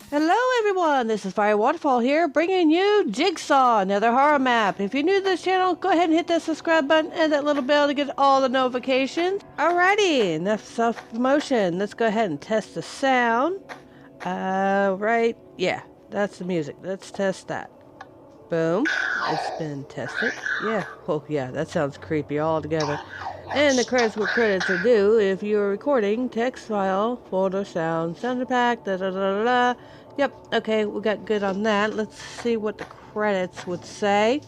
Hello everyone, this is Fire Waterfall here, bringing you Jig Saw, another horror map. If you're new to this channel, go ahead and hit that subscribe button and that little bell to get all the notifications. Alrighty, enough self-promotion. Let's go ahead and test the sound. Right, yeah, that's the music. Let's test that. Boom, it's been tested. Yeah, oh yeah, that sounds creepy altogether. And the credits where credits are due. If you're recording, text file, folder, sound, sound pack, da da da da da. Yep, okay, we got good on that. Let's see what the credits would say.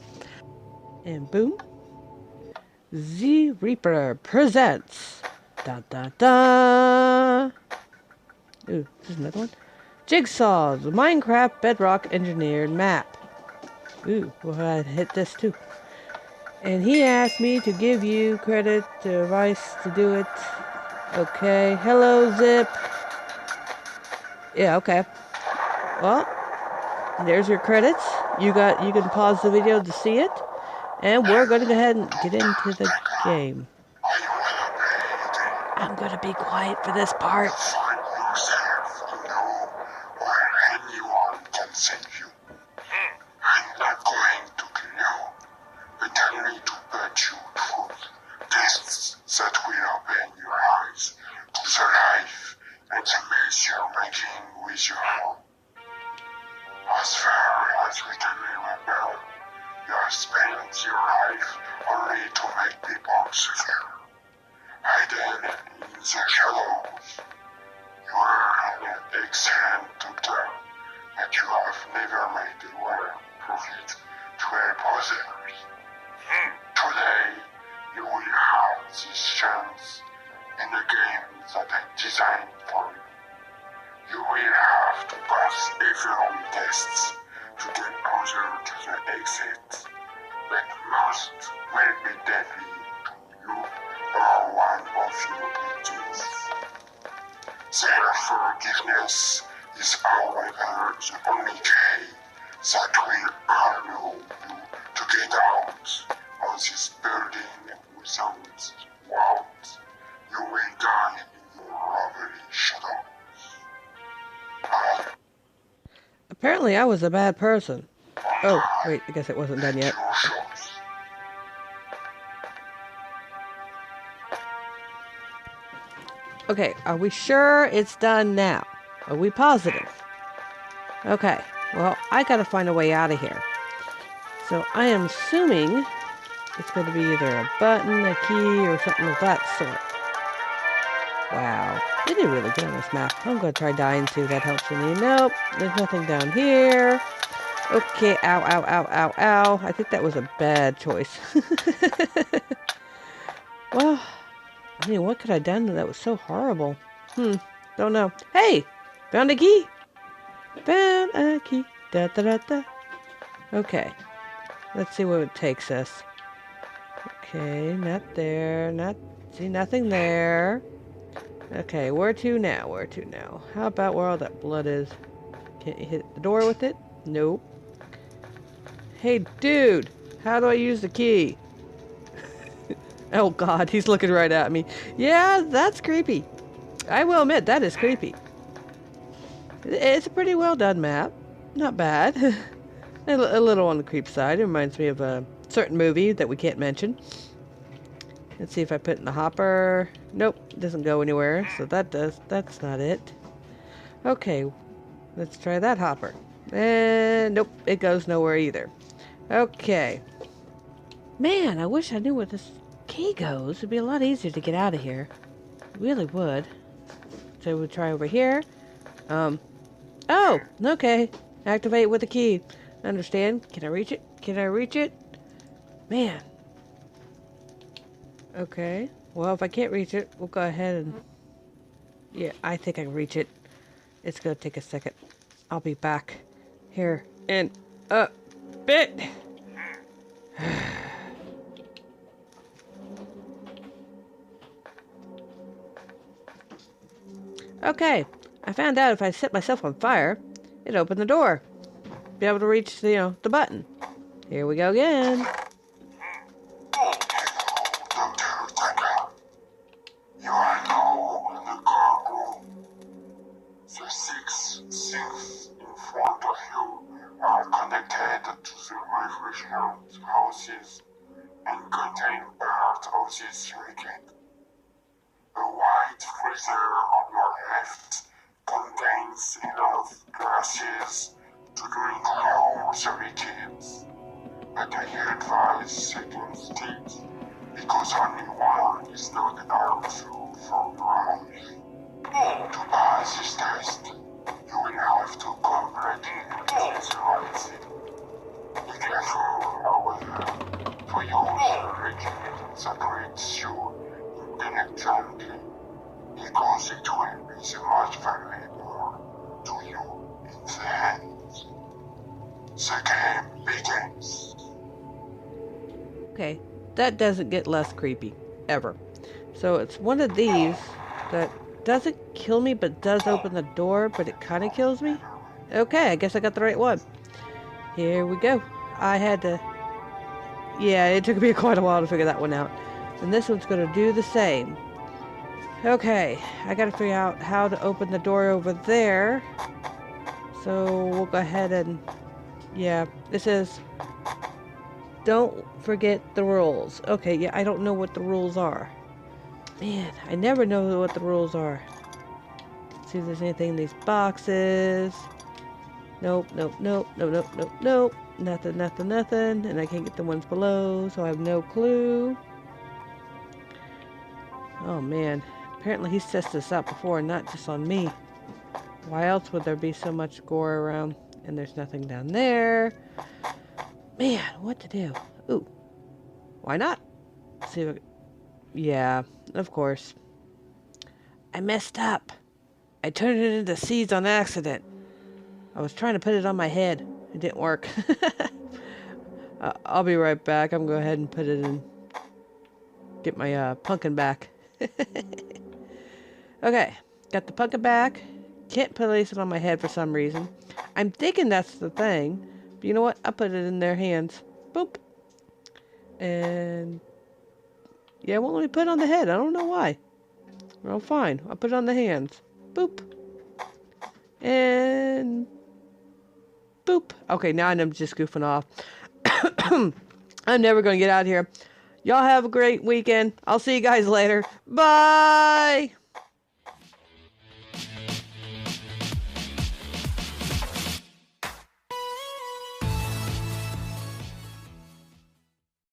And boom. The Reaper presents. Da da da. Ooh, there's another one. Jig Saw, the Minecraft Bedrock Engineered Map. Ooh, well, I hit this too. And he asked me to give you credit, advice to do it. Okay. Hello, Zip. Yeah, okay. Well, there's your credits. You can pause the video to see it. And we're going to go ahead and get into the game. I'm going to be quiet for this part. That will open your eyes to the life and the mess you're making with your home. As far as we can remember, you have spent your life only to make people suffer. Hidden in the shadows, you are an excellent doctor, but you have never made the world profit to help others. Today, you will have this chance in a game that I designed for you. You will have to pass every tests to get closer to the exit, but most will be deadly to you or one of your victims. Their forgiveness is however the only key that will allow you to get out of this building. Without walls, you will die in your lovely shadows. Apparently I was a bad person. Oh, wait, I guess it wasn't done yet. Okay, are we sure it's done now? Are we positive? Okay, well, I gotta find a way out of here. So I am assuming it's going to be either a button, a key, or something of that sort. Wow. They did really good on this map. I'm going to try dying too. That helps me. Nope. There's nothing down here. Okay. Ow, ow, ow, ow, ow. I think that was a bad choice. Well, I mean, what could I have done that was so horrible? Don't know. Hey! Found a key! Found a key. Da, da, da, da. Okay. Let's see what it takes us. Okay, not there, nothing there. Okay, where to now, How about where all that blood is? Can't you hit the door with it? Nope. Hey, dude, how do I use the key? Oh God, he's looking right at me. Yeah, that's creepy. I will admit, that is creepy. It's a pretty well done map. Not bad. A little on the creep side. It reminds me of a certain movie that we can't mention. Let's see if I put it in the hopper. Nope, doesn't go anywhere. So that's not it. Okay, let's try that hopper. And nope, it goes nowhere either. Okay. Man, I wish I knew where this key goes. It'd be a lot easier to get out of here. It really would. So we'll try over here. Oh, okay. Activate with the key. Understand? Can I reach it? Can I reach it? Man. Okay. Well, if I can't reach it, we'll go ahead and... Yeah, I think I can reach it. It's gonna take a second. I'll be back here in a bit. Okay. I found out if I set myself on fire, it opened the door. Be able to reach, the button. Here we go again. You are wicked. The white freezer on your left contains enough gases to drink all the wickets. But I advise against it, because only one is not harmful for life. To pass this test, you will have to completely get the right thing. Be careful, however, for your regiment that reads you intelligently, because it will be so much valuable to you in the end. The game begins. Okay, that doesn't get less creepy, ever. So it's one of these that doesn't kill me but does open the door, but it kind of kills me. Okay, I guess I got the right one. Here we go. I had to... Yeah, it took me quite a while to figure that one out. And this one's going to do the same. Okay, I got to figure out how to open the door over there. So we'll go ahead and... Yeah, this is... Don't forget the rules. Okay, yeah, I don't know what the rules are. Man, I never know what the rules are. Let's see if there's anything in these boxes. Nope, nope, nope, nope, nope, nope, nope. Nothing, nothing, nothing. And I can't get the ones below, so I have no clue. Oh, man. Apparently he's tested this out before, not just on me. Why else would there be so much gore around? And there's nothing down there. Man, what to do? Ooh. Why not? Let's see if I... Yeah, of course. I messed up. I turned it into seeds on accident. I was trying to put it on my head. It didn't work. I'll be right back. I'm going to go ahead and put it in. Get my pumpkin back. Okay, got the pumpkin back. Can't place it on my head for some reason. I'm thinking that's the thing. But you know what? I put it in their hands. Boop. And... yeah, it won't let me put it on the head. I don't know why. Well, fine. I'll put it on the hands. Boop. And... boop. Okay, now I'm just goofing off. I'm never going to get out of here. Y'all have a great weekend. I'll see you guys later. Bye!